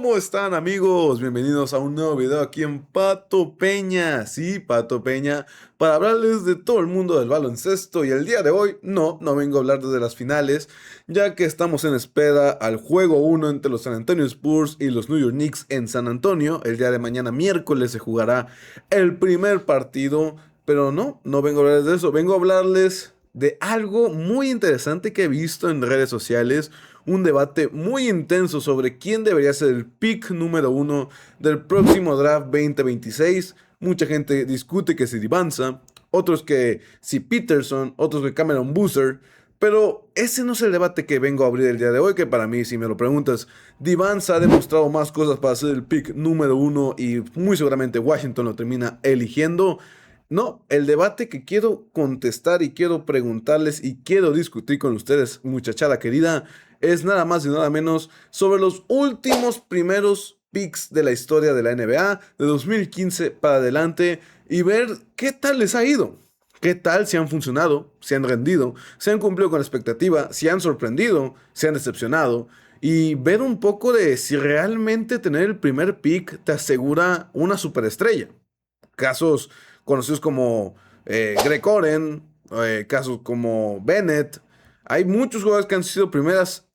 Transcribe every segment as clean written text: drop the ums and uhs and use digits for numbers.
¿Cómo están, amigos? Bienvenidos a un nuevo video aquí en Pato Peña. Sí, Pato Peña, para hablarles de todo el mundo del baloncesto. Y el día de hoy, no vengo a hablar de las finales, ya que estamos en espera al juego uno entre los San Antonio Spurs y los New York Knicks en San Antonio. El día de mañana, miércoles, se jugará el primer partido. Pero no vengo a hablarles de eso, vengo a hablarles de algo muy interesante que he visto en redes sociales, un debate muy intenso sobre quién debería ser el pick número uno del próximo draft 2026. Mucha gente discute que si Divanza, otros que si Peterson, otros que Cameron Boozer. Pero ese no es el debate que vengo a abrir el día de hoy, que para mí, si me lo preguntas, Divanza ha demostrado más cosas para ser el pick número uno y muy seguramente Washington lo termina eligiendo. No, el debate que quiero contestar y quiero preguntarles y quiero discutir con ustedes, muchachada querida, es nada más y nada menos sobre los últimos primeros picks de la historia de la NBA de 2015 para adelante y ver qué tal les ha ido. ¿Qué tal si han funcionado, si han rendido, si han cumplido con la expectativa, si han sorprendido, si han decepcionado? Y ver un poco de si realmente tener el primer pick te asegura una superestrella. Casos conocidos como Greg Oden, casos como Bennett. Hay muchos jugadores que han sido primeras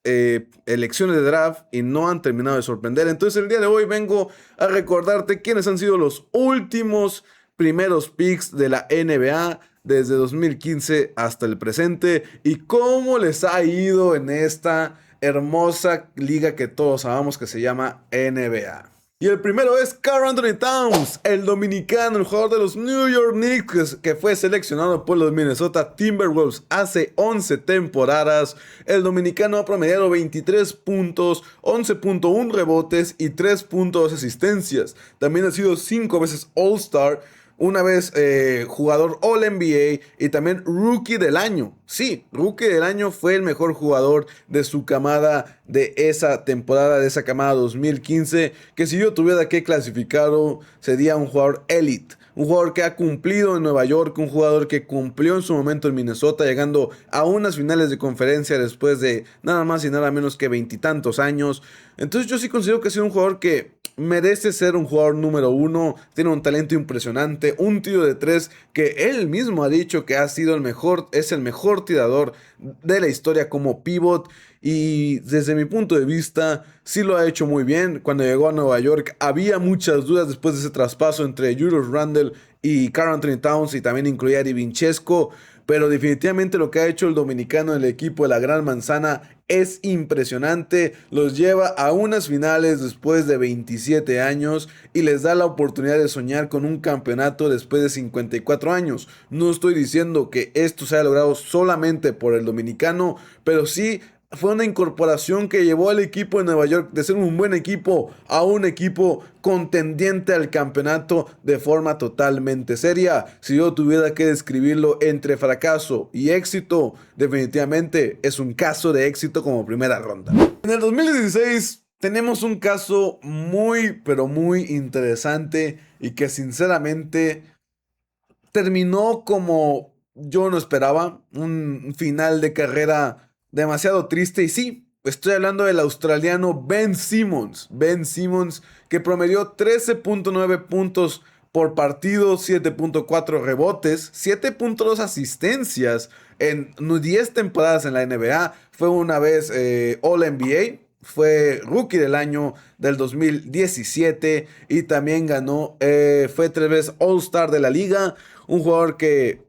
elecciones de draft y no han terminado de sorprender. Entonces el día de hoy vengo a recordarte quiénes han sido los últimos primeros picks de la NBA desde 2015 hasta el presente y cómo les ha ido en esta hermosa liga que todos amamos que se llama NBA. Y el primero es Karl Anthony Towns, el dominicano, el jugador de los New York Knicks, que fue seleccionado por los Minnesota Timberwolves hace 11 temporadas. El dominicano ha promediado 23 puntos, 11.1 rebotes y 3.2 asistencias. También ha sido 5 veces All-Star, una vez jugador All-NBA y también Rookie del Año. Sí, Rookie del Año, fue el mejor jugador de su camada de esa temporada, de esa camada 2015, que si yo tuviera que clasificarlo, sería un jugador elite. Un jugador que ha cumplido en Nueva York, un jugador que cumplió en su momento en Minnesota, llegando a unas finales de conferencia después de nada más y nada menos que veintitantos años. Entonces yo sí considero que es un jugador que merece ser un jugador número uno, tiene un talento impresionante, un tiro de tres que él mismo ha dicho que ha sido el mejor, es el mejor tirador de la historia como pivot. Y desde mi punto de vista, sí lo ha hecho muy bien. Cuando llegó a Nueva York, había muchas dudas después de ese traspaso entre Julius Randle y Karl Anthony Towns, y también incluía a Di Vincenzo. Pero definitivamente lo que ha hecho el dominicano en el equipo de la Gran Manzana es impresionante. Los lleva a unas finales después de 27 años y les da la oportunidad de soñar con un campeonato después de 54 años. No estoy diciendo que esto se haya logrado solamente por el dominicano, pero sí fue una incorporación que llevó al equipo de Nueva York de ser un buen equipo a un equipo contendiente al campeonato de forma totalmente seria. Si yo tuviera que describirlo entre fracaso y éxito, definitivamente es un caso de éxito como primera ronda. En el 2016 tenemos un caso muy, pero muy interesante y que sinceramente terminó como yo no esperaba, un final de carrera demasiado triste. Y sí, estoy hablando del australiano Ben Simmons. Ben Simmons, que promedió 13.9 puntos por partido, 7.4 rebotes, 7.2 asistencias en 10 temporadas en la NBA. Fue una vez All NBA. Fue Rookie del Año del 2017 y también ganó, fue 3 veces All-Star de la liga. Un jugador que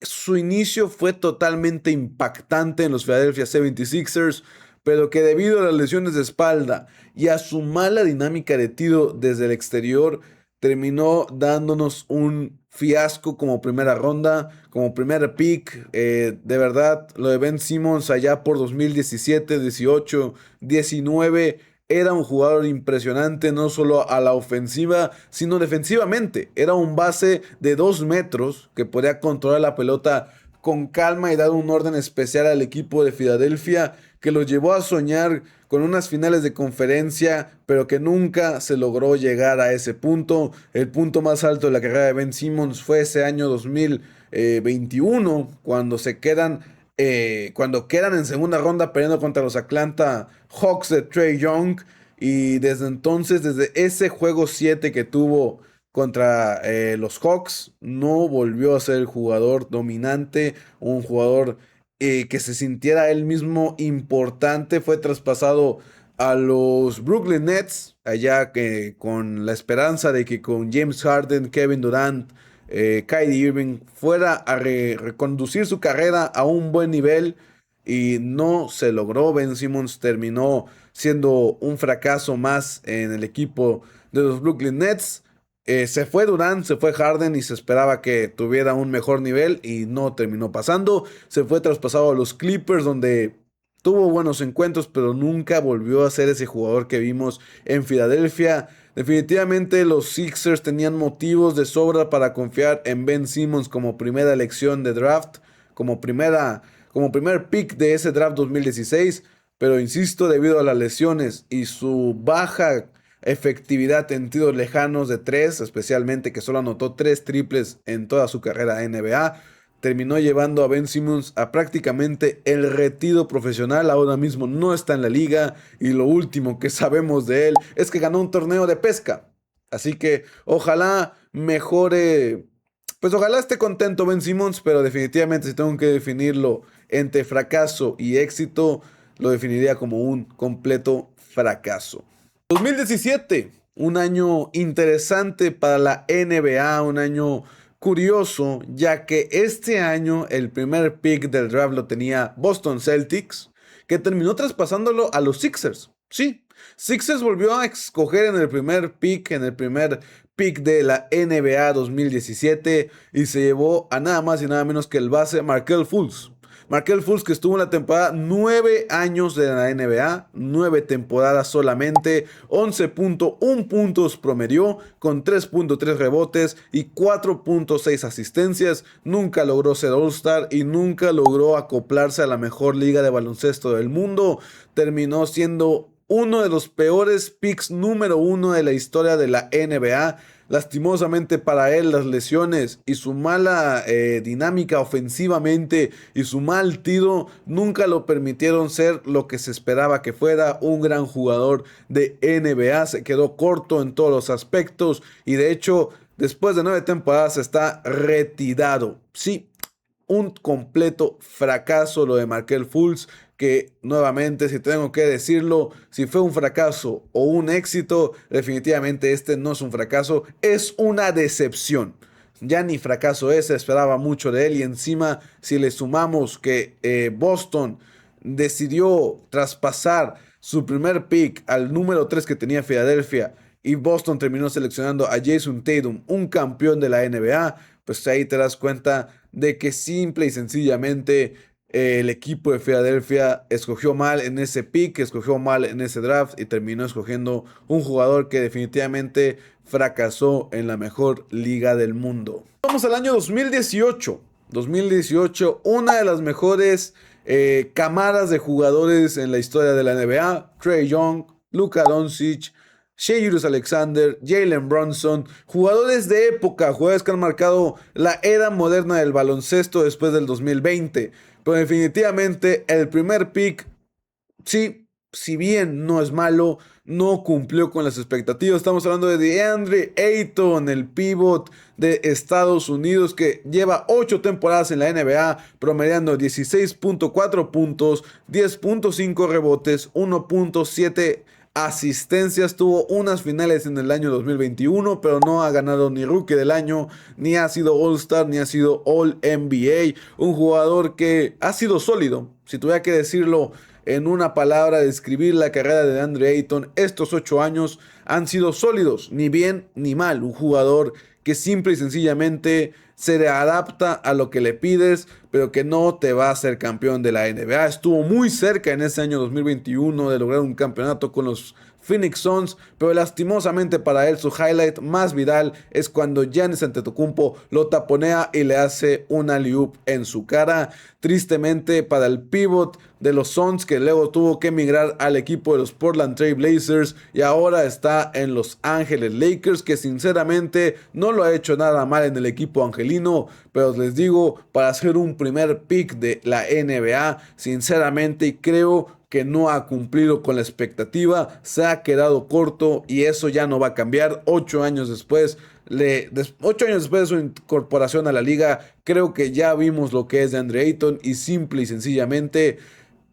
su inicio fue totalmente impactante en los Philadelphia 76ers, pero que debido a las lesiones de espalda y a su mala dinámica de tiro desde el exterior, terminó dándonos un fiasco como primera ronda, como primer pick. De verdad, lo de Ben Simmons allá por 2017, 18, 19 era un jugador impresionante, no solo a la ofensiva, sino defensivamente. Era un base de 2 metros que podía controlar la pelota con calma y dar un orden especial al equipo de Filadelfia, que lo llevó a soñar con unas finales de conferencia, pero que nunca se logró llegar a ese punto. El punto más alto de la carrera de Ben Simmons fue ese año 2021, cuando quedan en segunda ronda peleando contra los Atlanta Hawks de Trae Young. Y desde entonces, desde ese juego 7 que tuvo contra los Hawks, no volvió a ser el jugador dominante, un jugador que se sintiera él mismo importante. Fue traspasado a los Brooklyn Nets, allá que con la esperanza de que con James Harden, Kevin Durant, Kyrie Irving fuera a reconducir su carrera a un buen nivel, y no se logró. Ben Simmons terminó siendo un fracaso más en el equipo de los Brooklyn Nets. Se fue Durant, se fue Harden y se esperaba que tuviera un mejor nivel y no terminó pasando. Se fue traspasado a los Clippers, donde tuvo buenos encuentros, pero nunca volvió a ser ese jugador que vimos en Filadelfia. Definitivamente los Sixers tenían motivos de sobra para confiar en Ben Simmons como primera elección de draft, como primer pick de ese draft 2016, pero insisto, debido a las lesiones y su baja efectividad en tiros lejanos de 3, especialmente que solo anotó 3 triples en toda su carrera NBA, terminó llevando a Ben Simmons a prácticamente el retiro profesional. Ahora mismo no está en la liga y lo último que sabemos de él es que ganó un torneo de pesca. Así que ojalá mejore, pues ojalá esté contento Ben Simmons, pero definitivamente si tengo que definirlo entre fracaso y éxito, lo definiría como un completo fracaso. 2017, un año interesante para la NBA, un año curioso, ya que este año el primer pick del draft lo tenía Boston Celtics, que terminó traspasándolo a los Sixers. Sí, Sixers volvió a escoger en el primer pick de la NBA 2017 y se llevó a nada más y nada menos que el base Markelle Fultz. Markelle Fultz, que estuvo en la temporada 9 años de la NBA, 9 temporadas solamente, 11.1 puntos promedió, con 3.3 rebotes y 4.6 asistencias. Nunca logró ser All-Star y nunca logró acoplarse a la mejor liga de baloncesto del mundo. Terminó siendo uno de los peores picks número 1 de la historia de la NBA. Lastimosamente para él, las lesiones y su mala dinámica ofensivamente y su mal tiro nunca lo permitieron ser lo que se esperaba que fuera, un gran jugador de NBA. Se quedó corto en todos los aspectos y de hecho después de 9 temporadas está retirado. Sí, un completo fracaso lo de Markelle Fultz, que nuevamente, si tengo que decirlo, si fue un fracaso o un éxito, definitivamente este no es un fracaso, es una decepción. Ya ni fracaso es, se esperaba mucho de él y encima si le sumamos que Boston decidió traspasar su primer pick al número 3 que tenía Filadelfia y Boston terminó seleccionando a Jason Tatum, un campeón de la NBA, pues ahí te das cuenta de que simple y sencillamente el equipo de Filadelfia escogió mal en ese pick, escogió mal en ese draft y terminó escogiendo un jugador que definitivamente fracasó en la mejor liga del mundo. Vamos al año 2018. 2018, una de las mejores camadas de jugadores en la historia de la NBA. Trae Young, Luka Doncic, Shai Gilgeous-Alexander, Jalen Brunson, jugadores de época, jugadores que han marcado la era moderna del baloncesto después del 2020. Pero definitivamente el primer pick, sí, si bien no es malo, no cumplió con las expectativas. Estamos hablando de DeAndre Ayton, el pivot de Estados Unidos que lleva 8 temporadas en la NBA, promediando 16.4 puntos, 10.5 rebotes, 1.7 asistencias. Tuvo unas finales en el año 2021, pero no ha ganado ni Rookie del Año, ni ha sido All-Star, ni ha sido All-NBA. Un jugador que ha sido sólido. Si tuviera que decirlo en una palabra, describir la carrera de DeAndre Ayton, estos 8 años han sido sólidos, ni bien ni mal. Un jugador que simple y sencillamente se adapta a lo que le pides, pero que no te va a hacer campeón de la NBA. Estuvo muy cerca en ese año 2021 de lograr un campeonato con los Phoenix Suns, pero lastimosamente para él su highlight más viral es cuando Giannis Antetokounmpo lo taponea y le hace un alley-oop en su cara. Tristemente para el pivot de los Suns, que luego tuvo que emigrar al equipo de los Portland Trail Blazers y ahora está en Los Ángeles Lakers, que sinceramente no lo ha hecho nada mal en el equipo angelino, pero les digo, para hacer un primer pick de la NBA, sinceramente creo que no ha cumplido con la expectativa, se ha quedado corto y eso ya no va a cambiar. 8 años después, 8 años después de su incorporación a la liga, creo que ya vimos lo que es de Andre Ayton y simple y sencillamente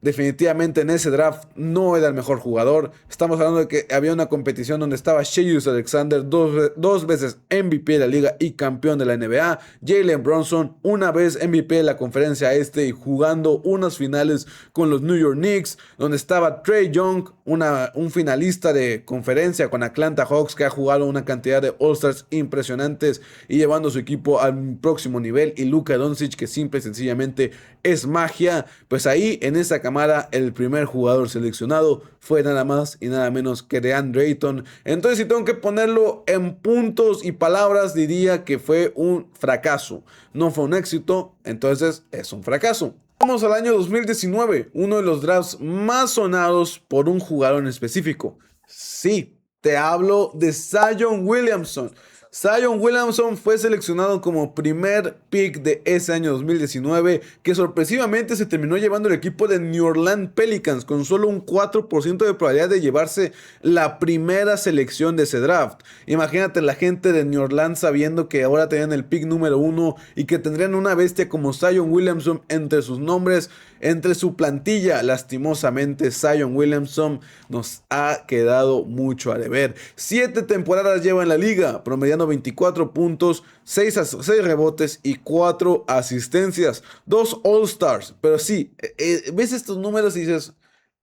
definitivamente en ese draft no era el mejor jugador. Estamos hablando de que había una competición donde estaba Shai Alexander, dos veces MVP de la liga y campeón de la NBA. Jalen Brunson, una vez MVP de la conferencia este y jugando unas finales con los New York Knicks, donde estaba Trae Young, un finalista de conferencia con Atlanta Hawks que ha jugado una cantidad de All-Stars impresionantes y llevando su equipo al próximo nivel. Y Luka Doncic, que simple y sencillamente es magia. Pues ahí en esa cámara el primer jugador seleccionado fue nada más y nada menos que DeAndre Ayton. Entonces, si tengo que ponerlo en puntos y palabras, diría que fue un fracaso. No fue un éxito, entonces es un fracaso. Vamos al año 2019, uno de los drafts más sonados por un jugador en específico. Sí, te hablo de Zion Williamson. Zion Williamson fue seleccionado como primer pick de ese año 2019, que sorpresivamente se terminó llevando el equipo de New Orleans Pelicans con solo un 4% de probabilidad de llevarse la primera selección de ese draft. Imagínate la gente de New Orleans sabiendo que ahora tenían el pick número 1 y que tendrían una bestia como Zion Williamson entre sus nombres, entre su plantilla. Lastimosamente, Zion Williamson nos ha quedado mucho a deber. 7 temporadas lleva en la liga, promediando 24 puntos, 6 rebotes y 4 asistencias. 2 All-Stars. Pero sí, ves estos números y dices,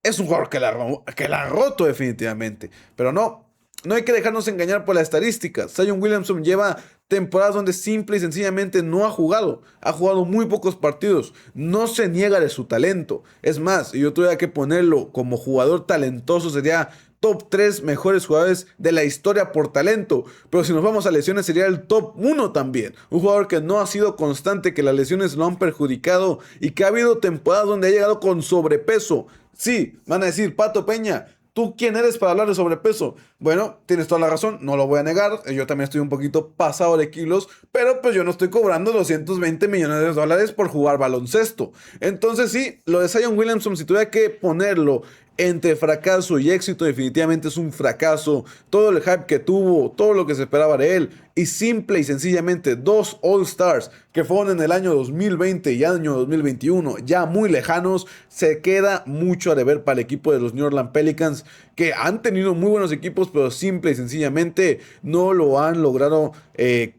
es un jugador que la ha roto definitivamente. Pero no hay que dejarnos engañar por la estadística. Zion Williamson lleva temporadas donde simple y sencillamente no ha jugado. Ha jugado muy pocos partidos. No se niega de su talento. Es más, yo tuviera que ponerlo como jugador talentoso, sería top 3 mejores jugadores de la historia por talento. Pero si nos vamos a lesiones, sería el top 1 también. Un jugador que no ha sido constante, que las lesiones lo han perjudicado y que ha habido temporadas donde ha llegado con sobrepeso. Sí, van a decir, Pato Peña, ¿tú quién eres para hablar de sobrepeso? Bueno, tienes toda la razón, no lo voy a negar. Yo también estoy un poquito pasado de kilos, pero pues yo no estoy cobrando 220 millones de dólares por jugar baloncesto. Entonces sí, lo de Zion Williamson, si tuviera que ponerlo entre fracaso y éxito, definitivamente es un fracaso. Todo el hype que tuvo, todo lo que se esperaba de él, y simple y sencillamente 2 All-Stars que fueron en el año 2020 y año 2021, ya muy lejanos, se queda mucho a deber para el equipo de los New Orleans Pelicans, que han tenido muy buenos equipos, pero simple y sencillamente no lo han logrado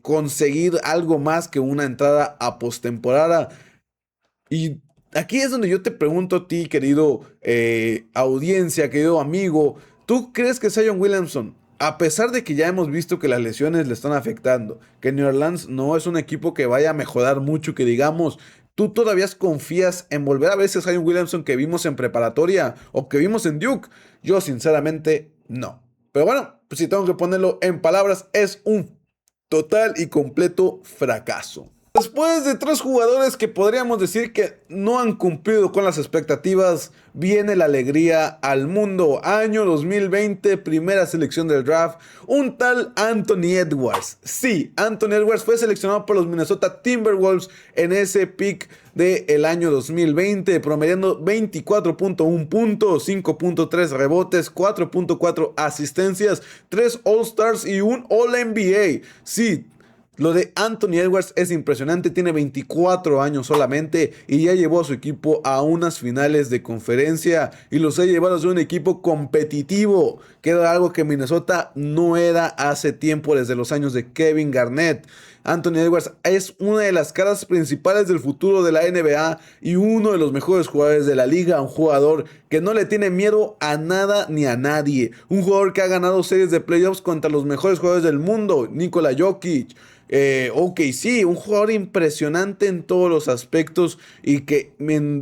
conseguir algo más que una entrada a postemporada. Y aquí es donde yo te pregunto a ti, querido audiencia, querido amigo, ¿tú crees que Zion Williamson, a pesar de que ya hemos visto que las lesiones le están afectando, que New Orleans no es un equipo que vaya a mejorar mucho, que digamos, tú todavía confías en volver a ver ese Zion Williamson que vimos en preparatoria o que vimos en Duke? Yo sinceramente no. Pero bueno, pues si tengo que ponerlo en palabras, es un total y completo fracaso. Después de 3 jugadores que podríamos decir que no han cumplido con las expectativas, viene la alegría al mundo. Año 2020, primera selección del draft, un tal Anthony Edwards. Sí, Anthony Edwards fue seleccionado por los Minnesota Timberwolves en ese pick del año 2020, promediando 24.1 puntos, 5.3 rebotes, 4.4 asistencias, 3 All-Stars y un All-NBA. Sí, lo de Anthony Edwards es impresionante, tiene 24 años solamente y ya llevó a su equipo a unas finales de conferencia y los ha llevado a ser un equipo competitivo, que era algo que Minnesota no era hace tiempo, desde los años de Kevin Garnett. Anthony Edwards es una de las caras principales del futuro de la NBA y uno de los mejores jugadores de la liga, un jugador que no le tiene miedo a nada ni a nadie, un jugador que ha ganado series de playoffs contra los mejores jugadores del mundo, Nikola Jokic, OKC, un jugador impresionante en todos los aspectos y que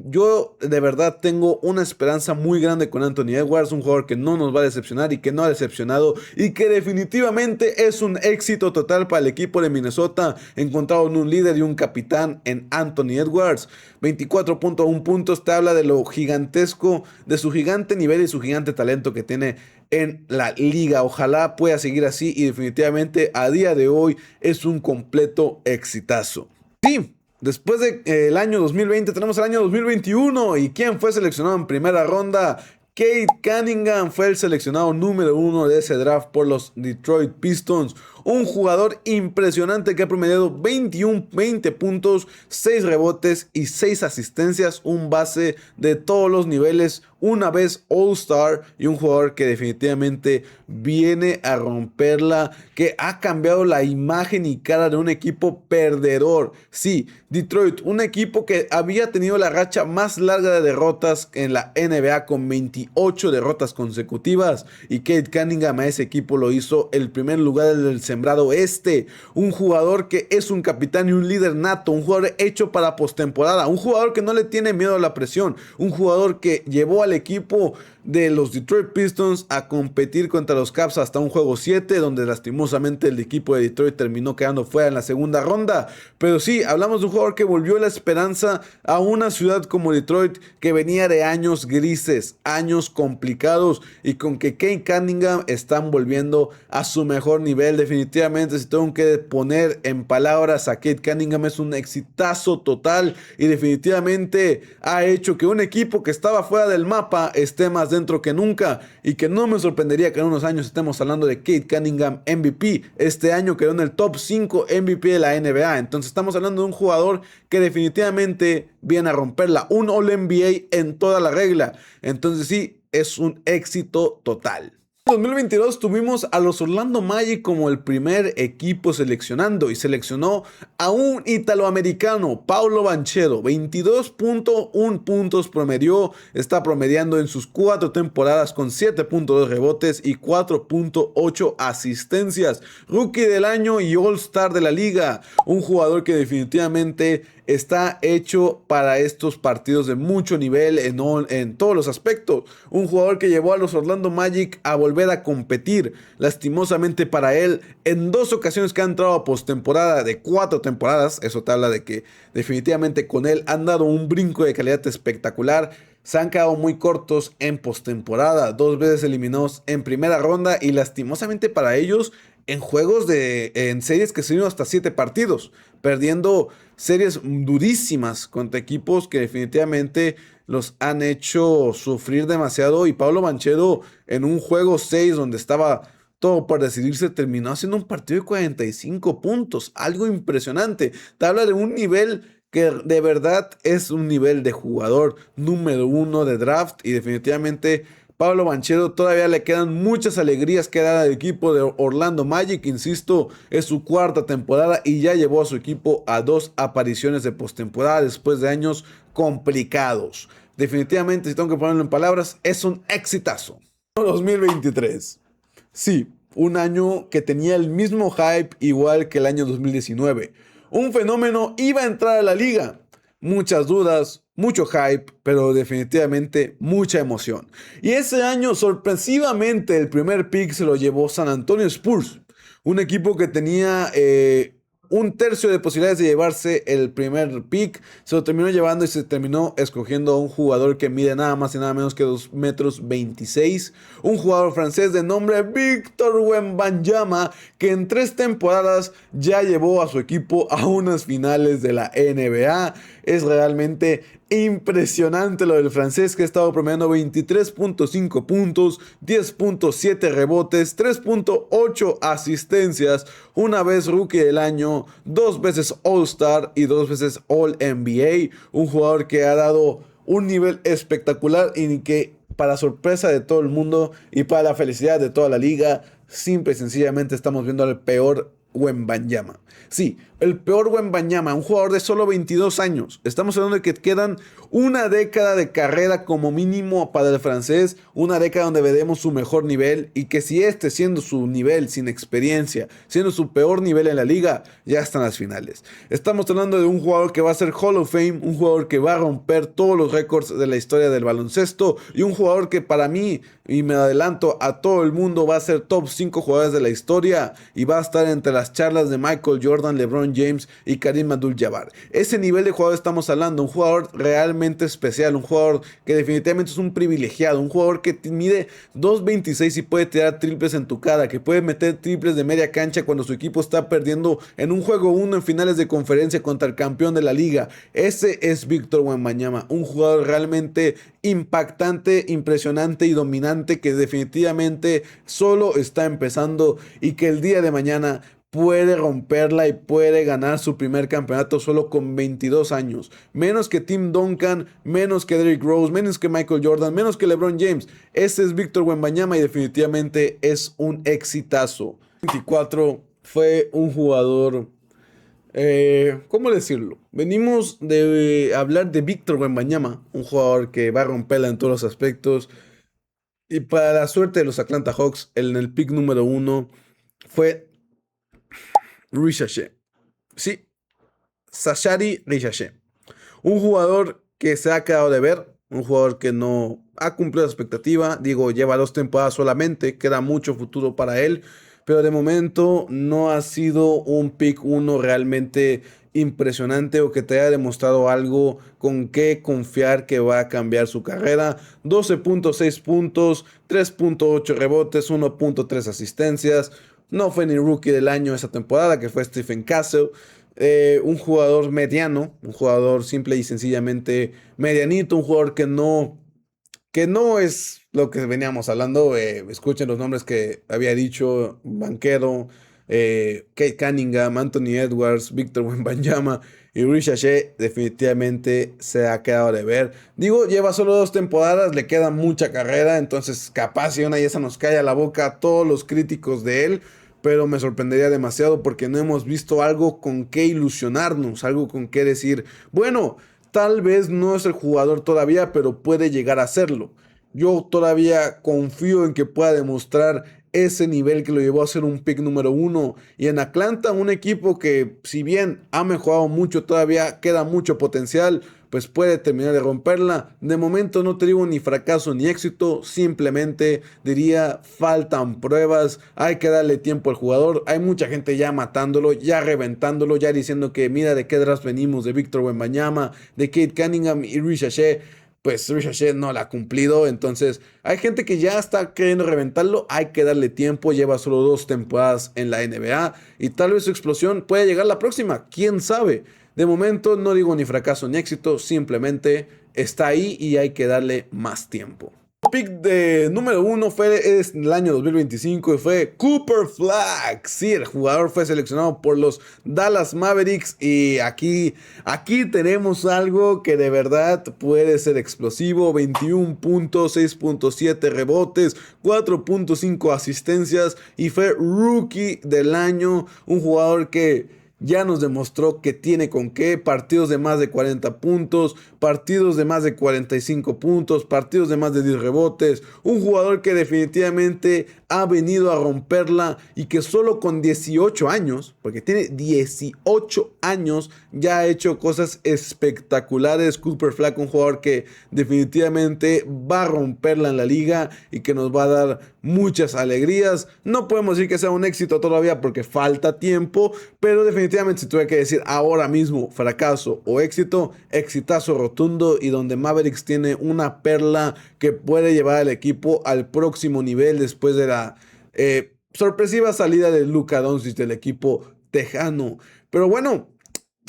yo de verdad tengo una esperanza muy grande con Anthony Edwards, un jugador que no nos va a decepcionar y que no ha decepcionado y que definitivamente es un éxito total para el equipo de Minnesota. Encontraron un líder y un capitán en Anthony Edwards. 24.1 puntos, te habla de lo gigantesco, de su gigante nivel y su gigante talento que tiene en la liga. Ojalá pueda seguir así y definitivamente a día de hoy es un completo exitazo. Sí, Después del año 2020 tenemos el año 2021. ¿Y quién fue seleccionado en primera ronda? Cade Cunningham fue el seleccionado número 1 de ese draft por los Detroit Pistons. Un jugador impresionante que ha promediado 20 puntos, 6 rebotes y 6 asistencias. Un base de todos los niveles, una vez All-Star y un jugador que definitivamente viene a romperla, que ha cambiado la imagen y cara de un equipo perdedor. Sí, Detroit, un equipo que había tenido la racha más larga de derrotas en la NBA con 28 derrotas consecutivas, y Cade Cunningham a ese equipo lo hizo el primer lugar del sembrado este. Un jugador que es un capitán y un líder nato, un jugador hecho para postemporada, un jugador que no le tiene miedo a la presión, un jugador que llevó al equipo de los Detroit Pistons a competir contra los Cavs hasta un juego 7, donde lastimosamente el equipo de Detroit terminó quedando fuera en la segunda ronda. Pero sí, hablamos de un jugador que volvió la esperanza a una ciudad como Detroit, que venía de años grises, años complicados, y con que Cade Cunningham están volviendo a su mejor nivel. Definitivamente, si tengo que poner en palabras a Cade Cunningham, es un exitazo total, y definitivamente ha hecho que un equipo que estaba fuera del mapa esté más dentro que nunca, y que no me sorprendería que en unos años estemos hablando de Cade Cunningham MVP. Este año quedó en el top 5 MVP de la NBA. Entonces estamos hablando de un jugador que definitivamente viene a romperla, un All-NBA en toda la regla. Entonces sí, es un éxito total. En 2022 tuvimos a los Orlando Magic como el primer equipo seleccionando, y seleccionó a un italoamericano, Paolo Banchero. 22.1 puntos promedió, está promediando en sus 4 temporadas con 7.2 rebotes y 4.8 asistencias. Rookie del año y All-Star de la liga. Un jugador que definitivamente está hecho para estos partidos de mucho nivel en todos los aspectos. Un jugador que llevó a los Orlando Magic a volver a competir. Lastimosamente para él, en 2 ocasiones que ha entrado a postemporada de 4 temporadas, eso te habla de que definitivamente con él han dado un brinco de calidad espectacular. Se han quedado muy cortos en postemporada, 2 veces eliminados en primera ronda, y lastimosamente para ellos en series que se dieron hasta 7 partidos, perdiendo series durísimas contra equipos que definitivamente los han hecho sufrir demasiado. Y Paolo Banchero, en un juego 6 donde estaba todo por decidirse, terminó haciendo un partido de 45 puntos, algo impresionante. Te habla de un nivel que de verdad es un nivel de jugador número 1 de draft, y definitivamente Paolo Banchero todavía le quedan muchas alegrías que dar al equipo de Orlando Magic. Insisto, es su 4ª temporada y ya llevó a su equipo a 2 apariciones de postemporada después de años complicados. Definitivamente, si tengo que ponerlo en palabras, es un exitazo. 2023. Sí, un año que tenía el mismo hype igual que el año 2019. Un fenómeno iba a entrar a la liga. Muchas dudas, mucho hype, pero definitivamente mucha emoción. Y ese año, sorpresivamente, el primer pick se lo llevó San Antonio Spurs. Un equipo que tenía un tercio de posibilidades de llevarse el primer pick. Se lo terminó llevando y se terminó escogiendo a un jugador que mide nada más y nada menos que 2,26 m. Un jugador francés de nombre Victor Wembanyama, que en 3 temporadas ya llevó a su equipo a unas finales de la NBA. Es realmente impresionante lo del francés, que ha estado promediando 23.5 puntos, 10.7 rebotes, 3.8 asistencias, una vez Rookie del año, 2 veces All-Star y 2 veces All-NBA. Un jugador que ha dado un nivel espectacular y que, para sorpresa de todo el mundo y para la felicidad de toda la liga, simple y sencillamente estamos viendo al peor Wembanyama. Sí, el peor Wembanyama, un jugador de solo 22 años. Estamos hablando de que quedan una década de carrera como mínimo para el francés, una década donde veremos su mejor nivel, y que si siendo su nivel sin experiencia, siendo su peor nivel en la liga, ya están las finales. Estamos hablando de un jugador que va a ser Hall of Fame, un jugador que va a romper todos los récords de la historia del baloncesto, y un jugador que para mí, y me adelanto a todo el mundo, va a ser top 5 jugadores de la historia, y va a estar entre las charlas de Michael Jordan, LeBron LeBron James y Kareem Abdul-Jabbar. Ese nivel de jugador estamos hablando, un jugador realmente especial, un jugador que definitivamente es un privilegiado, un jugador que mide 2.26 y puede tirar triples en tu cara, que puede meter triples de media cancha cuando su equipo está perdiendo en un juego 1 en finales de conferencia contra el campeón de la liga. Ese es Víctor Wembanyama, un jugador realmente impactante, impresionante y dominante que definitivamente solo está empezando y que el día de mañana puede romperla y puede ganar su primer campeonato solo con 22 años. Menos que Tim Duncan, menos que Derrick Rose, menos que Michael Jordan, menos que LeBron James. Ese es Víctor Wembanyama y definitivamente es un exitazo. 24 fue un jugador... ¿cómo decirlo? Venimos de hablar de Víctor Wembanyama, un jugador que va a romperla en todos los aspectos. Y para la suerte de los Atlanta Hawks, en el pick número 1 fue Ricochet. Sí, Sashari Ricochet. Un jugador que se ha quedado de ver, un jugador que no ha cumplido la expectativa. Digo, lleva 2 temporadas solamente, queda mucho futuro para él. Pero de momento no ha sido un pick 1 realmente impresionante o que te haya demostrado algo con qué confiar que va a cambiar su carrera. 12.6 puntos, 3.8 rebotes, 1.3 asistencias. No fue ni rookie del año esa temporada, que fue Stephen Castle. Un jugador mediano, un jugador simple y sencillamente medianito, un jugador que no es lo que veníamos hablando. Escuchen los nombres que había dicho: Banquero, Kate Cunningham, Anthony Edwards, Víctor Wembanyama y Ricochet. Definitivamente se ha quedado de ver. Digo, lleva solo 2 temporadas, le queda mucha carrera, entonces capaz si una y esa nos cae a la boca a todos los críticos de él. Pero me sorprendería demasiado porque no hemos visto algo con qué ilusionarnos, algo con qué decir, bueno, tal vez no es el jugador todavía, pero puede llegar a serlo. Yo todavía confío en que pueda demostrar ese nivel que lo llevó a ser un pick número 1. Y en Atlanta, un equipo que, si bien ha mejorado mucho, todavía queda mucho potencial, pues puede terminar de romperla. De momento no te digo ni fracaso ni éxito, simplemente diría faltan pruebas, hay que darle tiempo al jugador. Hay mucha gente ya matándolo, ya reventándolo, ya diciendo que mira de qué draft venimos, de Víctor Wembanyama, de Kate Cunningham y Ricochet. Pues Ricochet no la ha cumplido, entonces hay gente que ya está queriendo reventarlo. Hay que darle tiempo, lleva solo 2 temporadas en la NBA y tal vez su explosión pueda llegar la próxima, quién sabe. De momento no digo ni fracaso ni éxito, simplemente está ahí y hay que darle más tiempo. El pick de número 1 fue en el año 2025 y fue Cooper Flag. Sí, el jugador fue seleccionado por los Dallas Mavericks y aquí tenemos algo que de verdad puede ser explosivo. 21 puntos, 6.7 rebotes, 4.5 asistencias y fue Rookie del año. Un jugador que ya nos demostró que tiene con qué. Partidos de más de 40 puntos, partidos de más de 45 puntos, partidos de más de 10 rebotes. Un jugador que definitivamente ha venido a romperla y que solo con 18 años, porque tiene 18 años, ya ha hecho cosas espectaculares. Cooper Flag, un jugador que definitivamente va a romperla en la liga y que nos va a dar muchas alegrías. No podemos decir que sea un éxito todavía porque falta tiempo, pero definitivamente si tuviera que decir ahora mismo fracaso o éxito, exitazo rotundo, y donde Mavericks tiene una perla que puede llevar al equipo al próximo nivel después de la sorpresiva salida de Luka Doncic del equipo tejano. Pero bueno,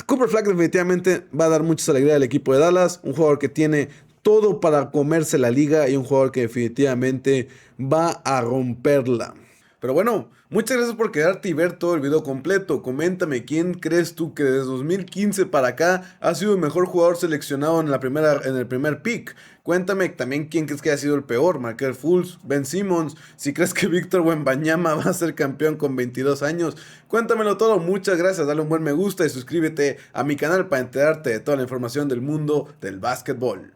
Cooper Flag definitivamente va a dar muchas alegrías al equipo de Dallas, un jugador que tiene todo para comerse la liga y un jugador que definitivamente va a romperla. Pero bueno, muchas gracias por quedarte y ver todo el video completo. Coméntame quién crees tú que desde 2015 para acá ha sido el mejor jugador seleccionado en el primer pick. Cuéntame también quién crees que ha sido el peor, Markelle Fultz, Ben Simmons. Si crees que Víctor Wembanyama va a ser campeón con 22 años. Cuéntamelo todo, muchas gracias. Dale un buen me gusta y suscríbete a mi canal para enterarte de toda la información del mundo del básquetbol.